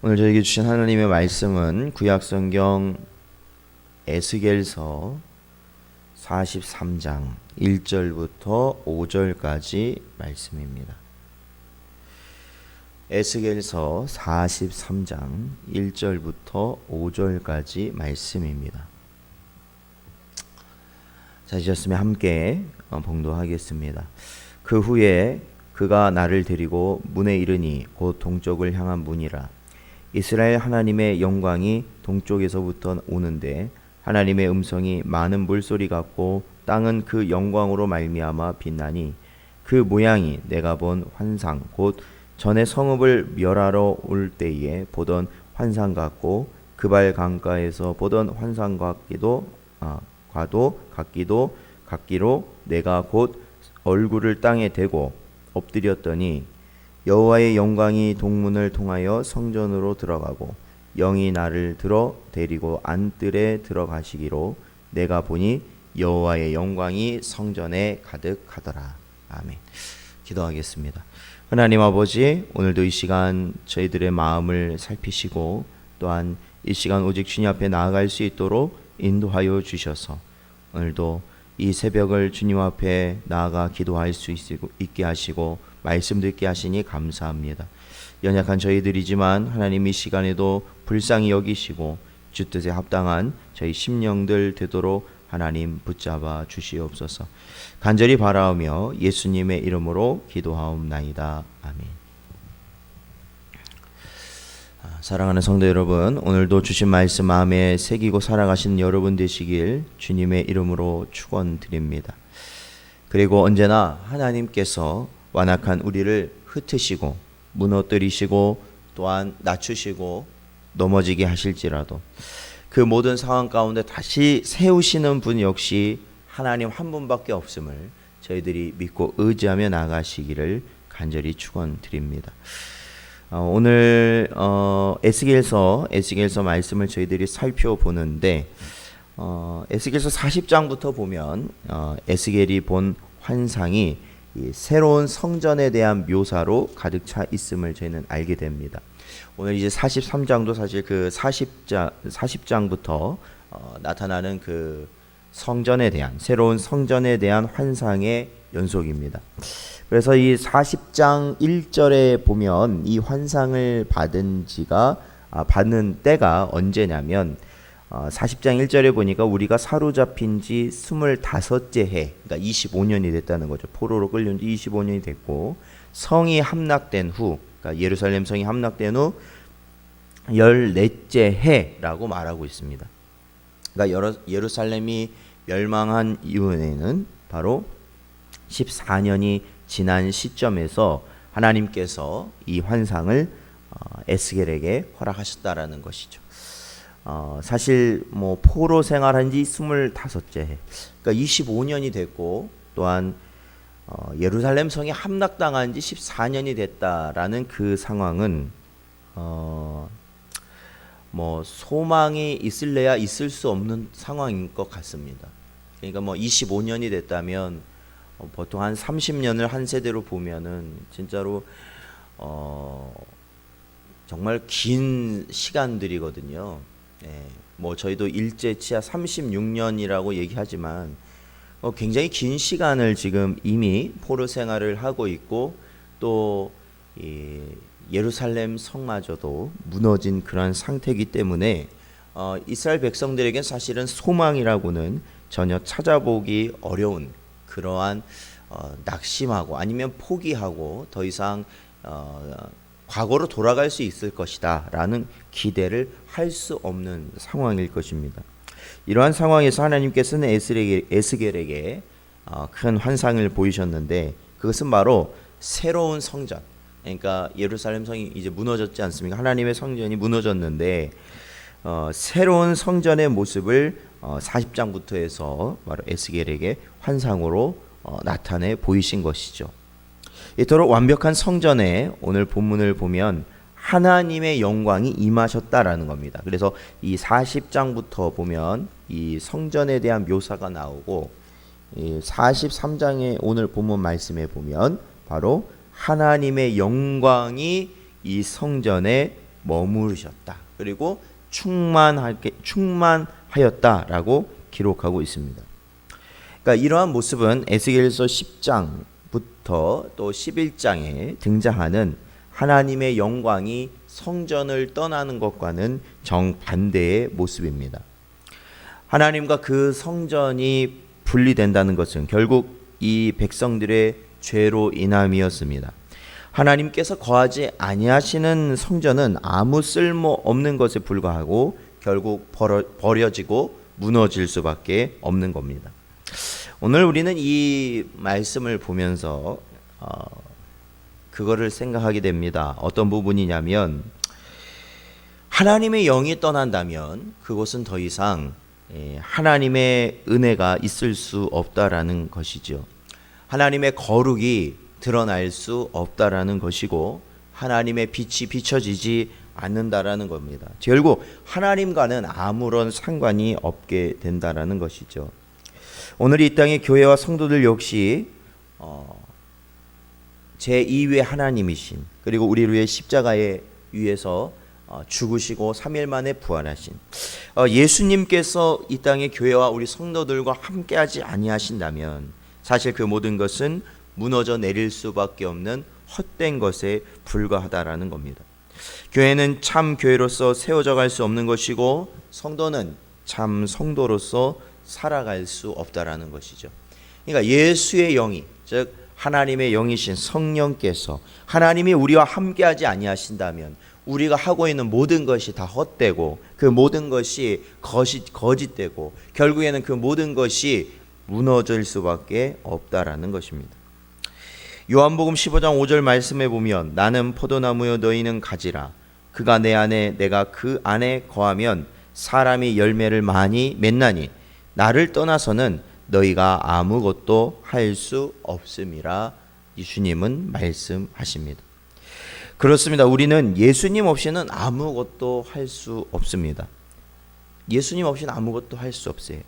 오늘 저에게 주신 하나님의 말씀은 구약성경 에스겔서 43장 1절부터 5절까지 말씀입니다. 에스겔서 43장 1절부터 5절까지 말씀입니다. 찾으셨으면 함께 봉독하겠습니다. 그 후에 그가 나를 데리고 문에 이르니 곧 동쪽을 향한 문이라. 이스라엘 하나님의 영광이 동쪽에서부터 오는데 하나님의 음성이 많은 물소리 같고 땅은 그 영광으로 말미암아 빛나니 그 모양이 내가 본 환상 곧 전에 성읍을 멸하러 올 때에 보던 환상 같고 그발 강가에서 보던 환상 같기도 같기로 내가 곧 얼굴을 땅에 대고 엎드렸더니 여호와의 영광이 동문을 통하여 성전으로 들어가고 영이 나를 들어 데리고 안뜰에 들어가시기로 내가 보니 여호와의 영광이 성전에 가득하더라. 아멘. 기도하겠습니다. 하나님 아버지, 오늘도 이 시간 저희들의 마음을 살피시고 또한 이 시간 오직 주님 앞에 나아갈 수 있도록 인도하여 주셔서 오늘도 이 새벽을 주님 앞에 나아가 기도할 수 있게 하시고 말씀 듣게 하시니 감사합니다. 연약한 저희들이지만 하나님 이 시간에도 불쌍히 여기시고 주 뜻에 합당한 저희 심령들 되도록 하나님 붙잡아 주시옵소서. 간절히 바라오며 예수님의 이름으로 기도하옵나이다. 아멘. 사랑하는 성도 여러분, 오늘도 주신 말씀 마음에 새기고 살아가시는 여러분 되시길 주님의 이름으로 축원드립니다. 그리고 언제나 하나님께서 완악한 우리를 흩으시고 무너뜨리시고 또한 낮추시고 넘어지게 하실지라도 그 모든 상황 가운데 다시 세우시는 분 역시 하나님 한 분밖에 없음을 저희들이 믿고 의지하며 나가시기를 간절히 축원드립니다. 오늘 에스겔서 말씀을 저희들이 살펴보는데 에스겔서 40장부터 보면 에스겔이 본 환상이 이 새로운 성전에 대한 묘사로 가득 차 있음을 저희는 알게 됩니다. 오늘 이제 43장도 사실 그 40장부터 나타나는 그 성전에 대한 새로운 성전에 대한 환상의 연속입니다. 그래서 이 40장 1절에 보면 이 환상을 받은 때가 언제냐면 40장 1절에 보니까 우리가 사로잡힌 지 25째 해, 그러니까 25년이 됐다는 거죠. 포로로 끌려온 지 25년이 됐고 성이 함락된 후, 그러니까 예루살렘 성이 함락된 후 14째 해라고 말하고 있습니다. 그러니까 예루살렘이 멸망한 이후에는 바로 14년이 지난 시점에서 하나님께서 이 환상을 에스겔에게 허락하셨다라는 것이죠. 사실 뭐 포로 생활한 지 25째 해, 그러니까 25년이 됐고 또한 예루살렘 성이 함락당한 지 14년이 됐다라는 그 상황은 뭐 소망이 있을래야 있을 수 없는 상황인 것 같습니다. 그러니까 뭐 25년이 됐다면 보통 한 30년을 한 세대로 보면은 진짜로 정말 긴 시간들이거든요. 네, 뭐 저희도 일제 치하 36년이라고 얘기하지만 굉장히 긴 시간을 지금 이미 포로 생활을 하고 있고 또 예루살렘 성마저도 무너진 그런 상태이기 때문에 이스라엘 백성들에겐 사실은 소망이라고는 전혀 찾아보기 어려운 그러한 낙심하고 아니면 포기하고 더 이상 과거로 돌아갈 수 있을 것이다 라는 기대를 할 수 없는 상황일 것입니다. 이러한 상황에서 하나님께서는 에스겔에게 큰 환상을 보이셨는데 그것은 바로 새로운 성전, 그러니까 예루살렘 성이 이제 무너졌지 않습니까? 하나님의 성전이 무너졌는데 새로운 성전의 모습을 40장부터 해서 바로 에스겔에게 환상으로 나타내 보이신 것이죠. 이토록 완벽한 성전에 오늘 본문을 보면 하나님의 영광이 임하셨다라는 겁니다. 그래서 이 40장부터 보면 이 성전에 대한 묘사가 나오고 이 43장의 오늘 본문 말씀에 보면 바로 하나님의 영광이 이 성전에 머무르셨다. 그리고 충만하였다라고 기록하고 있습니다. 그러니까 이러한 모습은 에스겔서 10장부터 또 11장에 등장하는 하나님의 영광이 성전을 떠나는 것과는 정반대의 모습입니다. 하나님과 그 성전이 분리된다는 것은 결국 이 백성들의 죄로 인함이었습니다. 하나님께서 거하지 아니하시는 성전은 아무 쓸모 없는 것에 불과하고 결국 버려지고 무너질 수밖에 없는 겁니다. 오늘 우리는 이 말씀을 보면서 그거를 생각하게 됩니다. 어떤 부분이냐면 하나님의 영이 떠난다면 그곳은 더 이상 하나님의 은혜가 있을 수 없다라는 것이죠. 하나님의 거룩이 드러날 수 없다라는 것이고 하나님의 빛이 비춰지지 않는다라는 겁니다. 결국 하나님과는 아무런 상관이 없게 된다라는 것이죠. 오늘 이 땅의 교회와 성도들 역시 제2의 하나님이신, 그리고 우리를 위해 십자가에 위해서 죽으시고 3일 만에 부활하신 예수님께서 이 땅의 교회와 우리 성도들과 함께하지 아니하신다면 사실 그 모든 것은 무너져 내릴 수밖에 없는 헛된 것에 불과하다라는 겁니다. 교회는 참 교회로서 세워져 갈 수 없는 것이고 성도는 참 성도로서 살아갈 수 없다라는 것이죠. 그러니까 예수의 영이, 즉 하나님의 영이신 성령께서 하나님이 우리와 함께하지 아니하신다면 우리가 하고 있는 모든 것이 다 헛되고 그 모든 것이 거짓되고 결국에는 그 모든 것이 무너질 수밖에 없다라는 것입니다. 요한복음 15장 5절 말씀에 보면 나는 포도나무요 너희는 가지라 그가 내 안에 내가 그 안에 거하면 사람이 열매를 많이 맺나니 나를 떠나서는 너희가 아무것도 할 수 없음이라 예수님은 말씀하십니다. 그렇습니다. 우리는 예수님 없이는 아무것도 할 수 없습니다. 예수님 없이는 아무것도 할 수 없어요.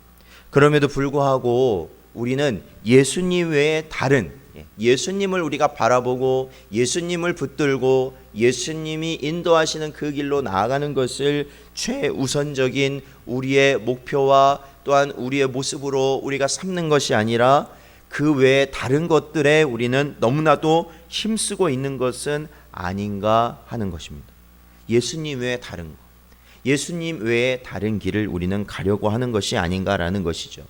그럼에도 불구하고 우리는 예수님 외에 다른 예수님을 우리가 바라보고 예수님을 붙들고 예수님이 인도하시는 그 길로 나아가는 것을 최우선적인 우리의 목표와 또한 우리의 모습으로 우리가 삼는 것이 아니라 그 외에 다른 것들에 우리는 너무나도 힘쓰고 있는 것은 아닌가 하는 것입니다. 예수님 외에 다른 것, 예수님 외에 다른 길을 우리는 가려고 하는 것이 아닌가라는 것이죠.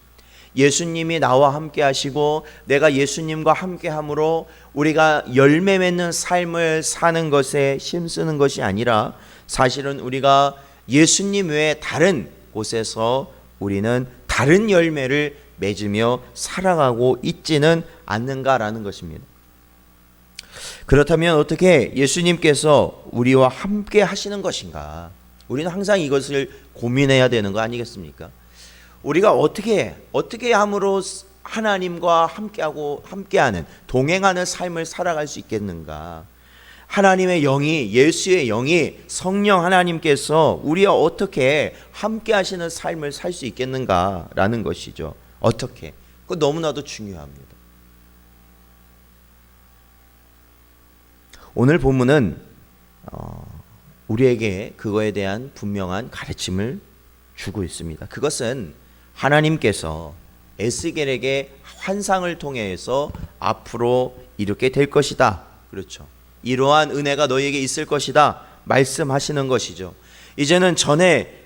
예수님이 나와 함께 하시고 내가 예수님과 함께 함으로 우리가 열매 맺는 삶을 사는 것에 힘쓰는 것이 아니라 사실은 우리가 예수님 외에 다른 곳에서 우리는 다른 열매를 맺으며 살아가고 있지는 않는가라는 것입니다. 그렇다면 어떻게 예수님께서 우리와 함께 하시는 것인가? 우리는 항상 이것을 고민해야 되는 거 아니겠습니까? 우리가 어떻게 함으로 하나님과 함께하는 동행하는 삶을 살아갈 수 있겠는가? 하나님의 영이, 예수의 영이, 성령 하나님께서 우리와 어떻게 함께하시는 삶을 살 수 있겠는가라는 것이죠. 어떻게? 그거 너무나도 중요합니다. 오늘 본문은 우리에게 그거에 대한 분명한 가르침을 주고 있습니다. 그것은 하나님께서 에스겔에게 환상을 통해서 앞으로 이렇게 될 것이다. 그렇죠. 이러한 은혜가 너희에게 있을 것이다. 말씀하시는 것이죠. 이제는 전에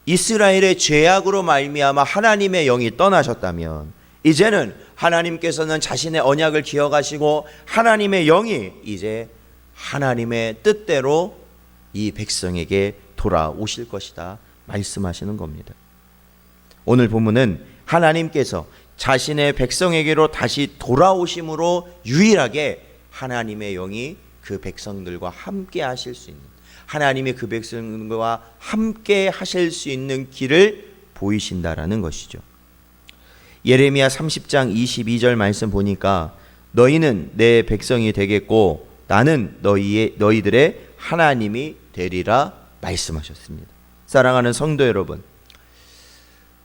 이스라엘의 죄악으로 말미암아 하나님의 영이 떠나셨다면 이제는 하나님께서는 자신의 언약을 기억하시고 하나님의 영이 이제 하나님의 뜻대로 이 백성에게 돌아오실 것이다. 말씀하시는 겁니다. 오늘 본문은 하나님께서 자신의 백성에게로 다시 돌아오심으로 유일하게 하나님의 영이 그 백성들과 함께 하실 수 있는, 하나님이 그 백성들과 함께 하실 수 있는 길을 보이신다라는 것이죠. 예레미야 30장 22절 말씀 보니까 너희는 내 백성이 되겠고 나는 너희들의 하나님이 되리라 말씀하셨습니다. 사랑하는 성도 여러분,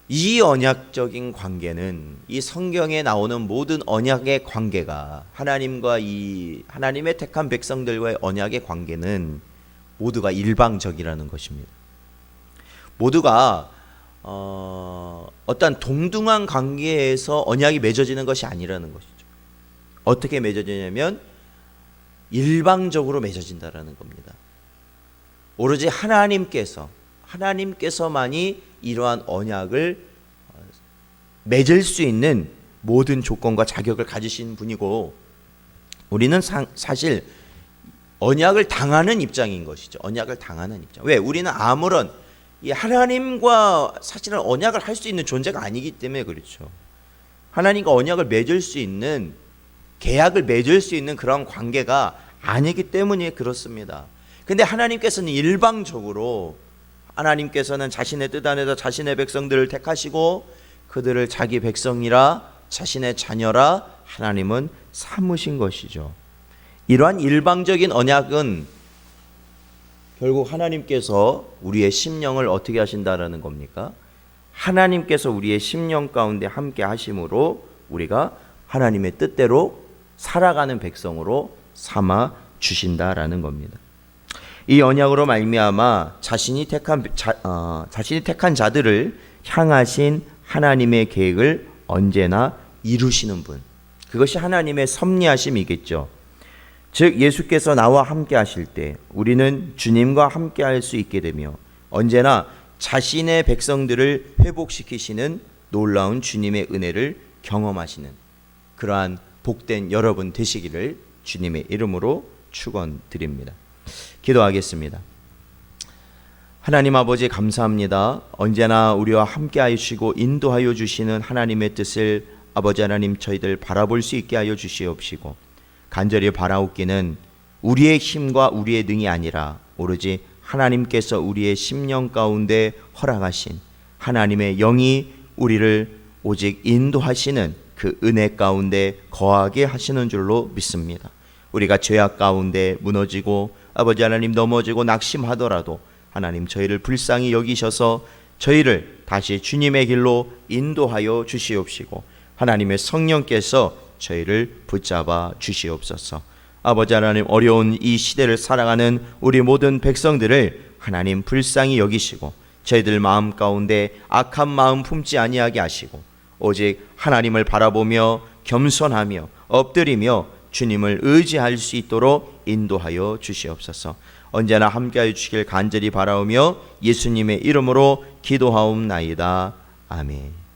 이 언약적인 관계는 이 성경에 나오는 모든 언약의 관계가 하나님과 이 하나님의 택한 백성들과의 언약의 관계는 모두가 일방적이라는 것입니다. 모두가 어떤 동등한 관계에서 언약이 맺어지는 것이 아니라는 것이죠. 어떻게 맺어지냐면 일방적으로 맺어진다라는 겁니다. 오로지 하나님께서만이 이러한 언약을 맺을 수 있는 모든 조건과 자격을 가지신 분이고, 우리는 사실 언약을 당하는 입장인 것이죠. 언약을 당하는 입장. 왜? 우리는 아무런 이 하나님과 사실은 언약을 할 수 있는 존재가 아니기 때문에 그렇죠. 하나님과 언약을 맺을 수 있는, 계약을 맺을 수 있는 그런 관계가 아니기 때문에 그렇습니다. 근데 하나님께서는 일방적으로, 하나님께서는 자신의 뜻 안에서 자신의 백성들을 택하시고 그들을 자기 백성이라, 자신의 자녀라 하나님은 삼으신 것이죠. 이러한 일방적인 언약은 결국 하나님께서 우리의 심령을 어떻게 하신다라는 겁니까? 하나님께서 우리의 심령 가운데 함께 하심으로 우리가 하나님의 뜻대로 살아가는 백성으로 삼아 주신다라는 겁니다. 이 언약으로 말미암아 자신이 택한 자들을 향하신 하나님의 계획을 언제나 이루시는 분, 그것이 하나님의 섭리하심이겠죠. 즉 예수께서 나와 함께 하실 때 우리는 주님과 함께 할 수 있게 되며 언제나 자신의 백성들을 회복시키시는 놀라운 주님의 은혜를 경험하시는 그러한 복된 여러분 되시기를 주님의 이름으로 축원드립니다. 기도하겠습니다. 하나님 아버지 감사합니다. 언제나 우리와 함께 하시고 인도하여 주시는 하나님의 뜻을 아버지 하나님 저희들 바라볼 수 있게 하여 주시옵시고, 간절히 바라옵기는 우리의 힘과 우리의 능이 아니라 오로지 하나님께서 우리의 심령 가운데 허락하신 하나님의 영이 우리를 오직 인도하시는 그 은혜 가운데 거하게 하시는 줄로 믿습니다. 우리가 죄악 가운데 무너지고 아버지 하나님 넘어지고 낙심하더라도 하나님 저희를 불쌍히 여기셔서 저희를 다시 주님의 길로 인도하여 주시옵시고 하나님의 성령께서 저희를 붙잡아 주시옵소서. 아버지 하나님 어려운 이 시대를 살아가는 우리 모든 백성들을 하나님 불쌍히 여기시고 저희들 마음 가운데 악한 마음 품지 아니하게 하시고 오직 하나님을 바라보며 겸손하며 엎드리며 주님을 의지할 수 있도록 인도하여 주시옵소서. 언제나 함께하여 주시길 간절히 바라오며 예수님의 이름으로 기도하옵나이다. 아멘.